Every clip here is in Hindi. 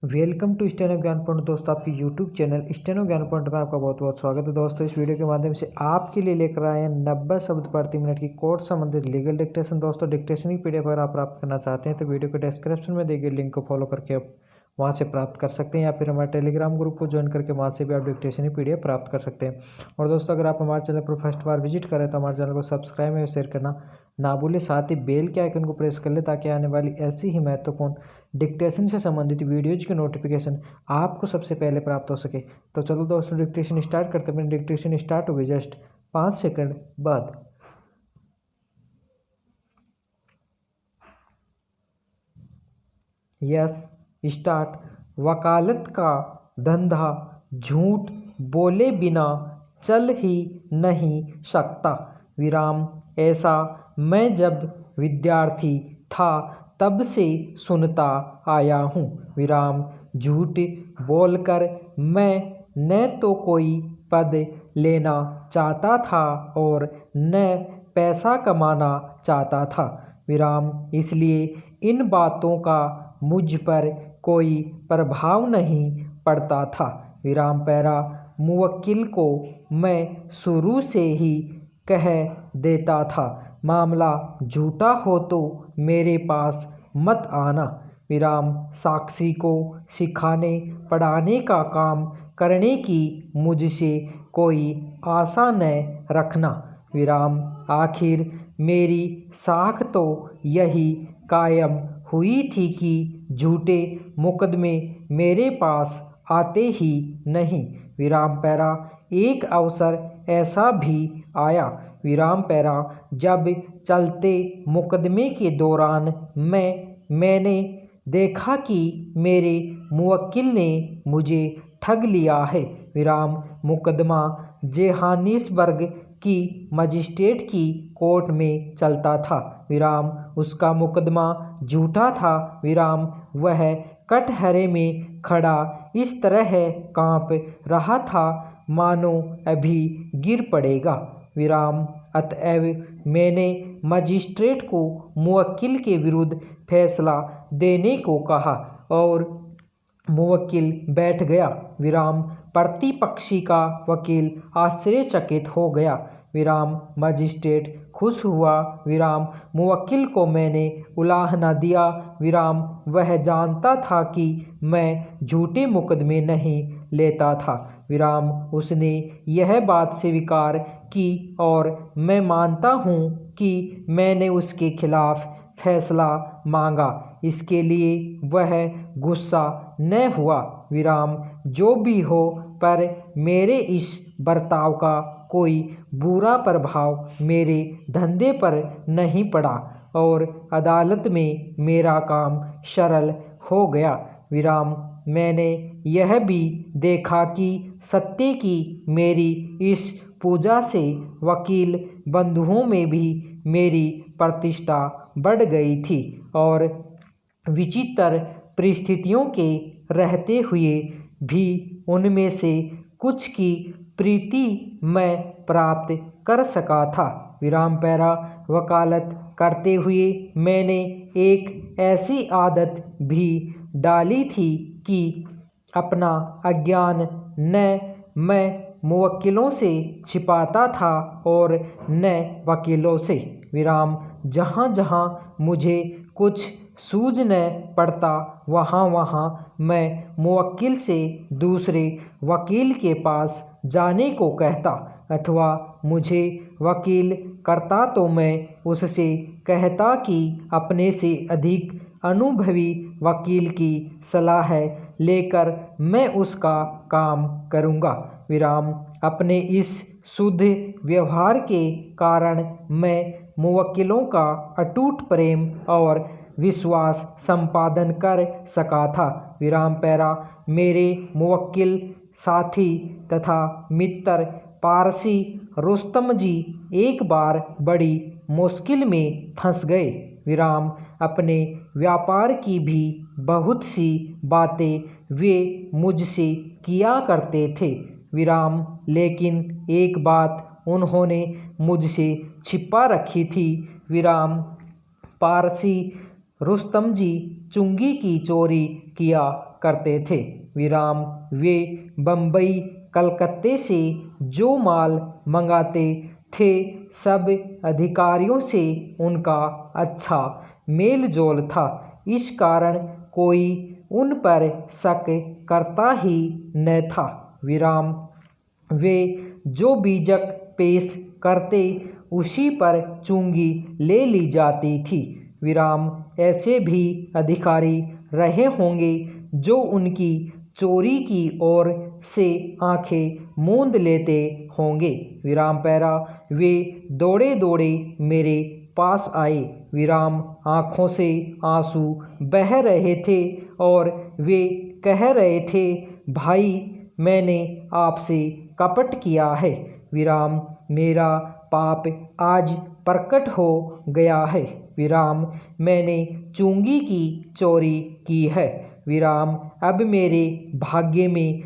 वेलकम टू स्टेनो ज्ञान पॉइंट। दोस्तों, आपके यूट्यूब चैनल स्टेनो ज्ञान पॉइंट में आपका बहुत बहुत स्वागत है। दोस्तों, इस वीडियो के माध्यम से आपके लिए लेकर आए हैं 90 शब्द प्रति मिनट की कोर्ट संबंधित लीगल डिक्टेशन। दोस्तों, डिक्टेशन की पीडीएफ अगर आप प्राप्त करना चाहते हैं तो वीडियो के डिस्क्रिप्शन में दिए गए लिंक को फॉलो करके आप वहाँ से प्राप्त कर सकते हैं, या फिर हमारे टेलीग्राम ग्रुप को ज्वाइन करके वहाँ से भी आप डिक्टेशन की पीडीएफ प्राप्त कर सकते हैं। और दोस्तों, अगर आप हमारे चैनल पर फर्स्ट बार विजिट करें तो हमारे चैनल को सब्सक्राइब और शेयर करना ना भूलें। साथ ही बेल के आइकन को प्रेस कर ले ताकि आने वाली ऐसी ही महत्वपूर्ण डिक्टेशन से संबंधित वीडियोज की नोटिफिकेशन आपको सबसे पहले प्राप्त हो सके। तो चलो दोस्तों, डिक्टेशन स्टार्ट करते हैं। डिक्टेशन स्टार्ट हो गई जस्ट 5 सेकंड बाद। Yes, start. वकालत का धंधा झूठ बोले बिना चल ही नहीं सकता। विराम। ऐसा मैं जब विद्यार्थी था तब से सुनता आया हूँ। विराम। झूठ बोलकर मैं न तो कोई पद लेना चाहता था और न पैसा कमाना चाहता था। विराम। इसलिए इन बातों का मुझ पर कोई प्रभाव नहीं पड़ता था। विराम। पैरा। मुवक्किल को मैं शुरू से ही कह देता था, मामला झूठा हो तो मेरे पास मत आना। विराम। साक्षी को सिखाने पढ़ाने का काम करने की मुझसे कोई आशा न रखना। विराम। आखिर मेरी साख तो यही कायम हुई थी कि झूठे मुकदमे मेरे पास आते ही नहीं। विराम। पैरा। एक अवसर ऐसा भी आया। विराम। पैरा। जब चलते मुकदमे के दौरान मैंने देखा कि मेरे मुवक्किल ने मुझे ठग लिया है। विराम। मुकदमा जोहानिसबर्ग की मजिस्ट्रेट की कोर्ट में चलता था। विराम। उसका मुकदमा झूठा था। विराम। वह कटहरे में खड़ा इस तरह कांप रहा था मानो अभी गिर पड़ेगा। विराम। अतएव मैंने मजिस्ट्रेट को मुवक्किल के विरुद्ध फैसला देने को कहा और मुवक्किल बैठ गया। विराम। प्रतिपक्षी का वकील आश्चर्यचकित हो गया। विराम। मजिस्ट्रेट खुश हुआ। विराम। मुवक्किल को मैंने उलाहना दिया। विराम। वह जानता था कि मैं झूठे मुकदमे नहीं लेता था। विराम। उसने यह बात स्वीकार की और मैं मानता हूँ कि मैंने उसके खिलाफ फैसला मांगा, इसके लिए वह गुस्सा न हुआ। विराम। जो भी हो, पर मेरे इस बर्ताव का कोई बुरा प्रभाव मेरे धंधे पर नहीं पड़ा और अदालत में मेरा काम सरल हो गया। विराम। मैंने यह भी देखा कि सत्य की मेरी इस पूजा से वकील बंधुओं में भी मेरी प्रतिष्ठा बढ़ गई थी और विचित्र परिस्थितियों के रहते हुए भी उनमें से कुछ की प्रीति मैं प्राप्त कर सका था। विराम। पैरा। वकालत करते हुए मैंने एक ऐसी आदत भी डाली थी कि अपना अज्ञान न मैं मुवक्किलों से छिपाता था और न वकीलों से। विराम। जहाँ जहाँ मुझे कुछ सूझ न पड़ता वहाँ वहाँ मैं मुवक्किल से दूसरे वकील के पास जाने को कहता, अथवा मुझे वकील करता तो मैं उससे कहता कि अपने से अधिक अनुभवी वकील की सलाह लेकर मैं उसका काम करूँगा। विराम। अपने इस शुद्ध व्यवहार के कारण मैं मुवक्किलों का अटूट प्रेम और विश्वास संपादन कर सका था। विराम। पैरा। मेरे मुवक्किल साथी तथा मित्र पारसी रुस्तम जी एक बार बड़ी मुश्किल में फंस गए। विराम। अपने व्यापार की भी बहुत सी बातें वे मुझसे किया करते थे। विराम। लेकिन एक बात उन्होंने मुझसे छिपा रखी थी। विराम। पारसी रुस्तम जी चुंगी की चोरी किया करते थे। विराम वे बम्बई कलकत्ते से जो माल मंगाते थे सब अधिकारियों से उनका अच्छा मेल जोल था। इस कारण कोई उन पर शक करता ही न था। विराम वे जो बीजक पेश करते उसी पर चुंगी ले ली जाती थी। विराम ऐसे भी अधिकारी रहे होंगे जो उनकी चोरी की ओर से आंखें मूंद लेते होंगे। विराम पैरा वे दौड़े दौड़े मेरे पास आए। विराम आँखों से आंसू बह रहे थे और वे कह रहे थे, भाई मैंने आपसे कपट किया है। विराम मेरा पाप आज प्रकट हो गया है। विराम मैंने चुंगी की चोरी की है। विराम अब मेरे भाग्य में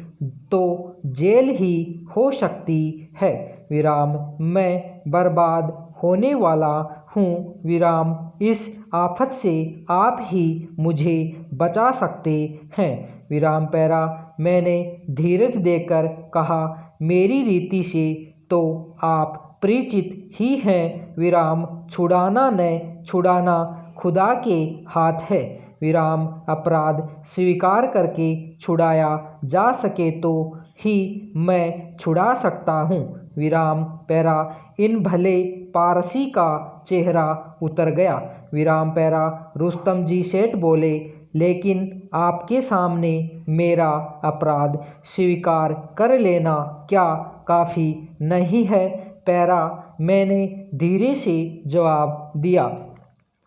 तो जेल ही हो सकती है। विराम मैं बर्बाद होने वाला हूँ। विराम इस आफत से आप ही मुझे बचा सकते हैं। विराम पैरा मैंने धीरज देकर कहा, मेरी रीति से तो आप परिचित ही हैं। विराम छुड़ाना न छुड़ाना खुदा के हाथ है। विराम अपराध स्वीकार करके छुड़ाया जा सके तो ही मैं छुड़ा सकता हूँ। विराम पैरा इन भले पारसी का चेहरा उतर गया। विराम पैरा रुस्तम जी सेठ बोले, लेकिन आपके सामने मेरा अपराध स्वीकार कर लेना क्या काफ़ी नहीं है? पैरा मैंने धीरे से जवाब दिया,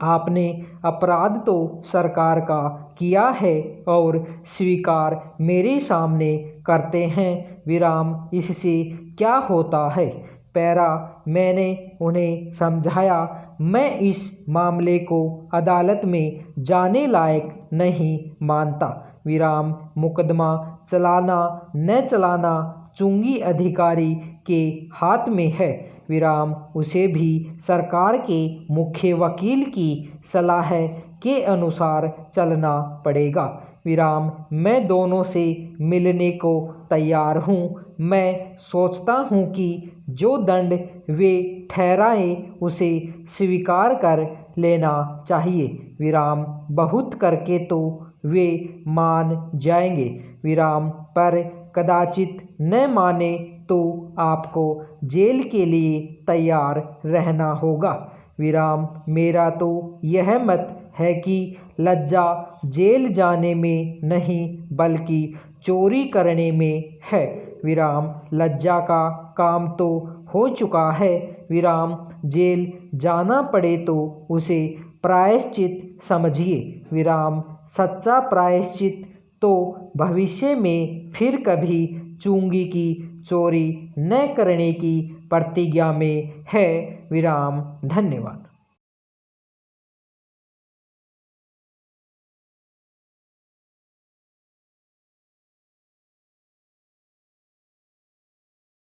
आपने अपराध तो सरकार का किया है और स्वीकार मेरे सामने करते हैं। विराम इससे क्या होता है? पैरा मैंने उन्हें समझाया, मैं इस मामले को अदालत में जाने लायक नहीं मानता। विराम मुकदमा चलाना न चलाना चुंगी अधिकारी के हाथ में है। विराम उसे भी सरकार के मुख्य वकील की सलाह के अनुसार चलना पड़ेगा। विराम मैं दोनों से मिलने को तैयार हूँ। मैं सोचता हूँ कि जो दंड वे ठहराए उसे स्वीकार कर लेना चाहिए। विराम बहुत करके तो वे मान जाएंगे। विराम पर कदाचित न माने तो आपको जेल के लिए तैयार रहना होगा। विराम मेरा तो यह मत है कि लज्जा जेल जाने में नहीं बल्कि चोरी करने में है। विराम लज्जा का काम तो हो चुका है। विराम जेल जाना पड़े तो उसे प्रायश्चित समझिए। विराम सच्चा प्रायश्चित तो भविष्य में फिर कभी चुंगी की चोरी न करने की प्रतिज्ञा में है। विराम धन्यवाद।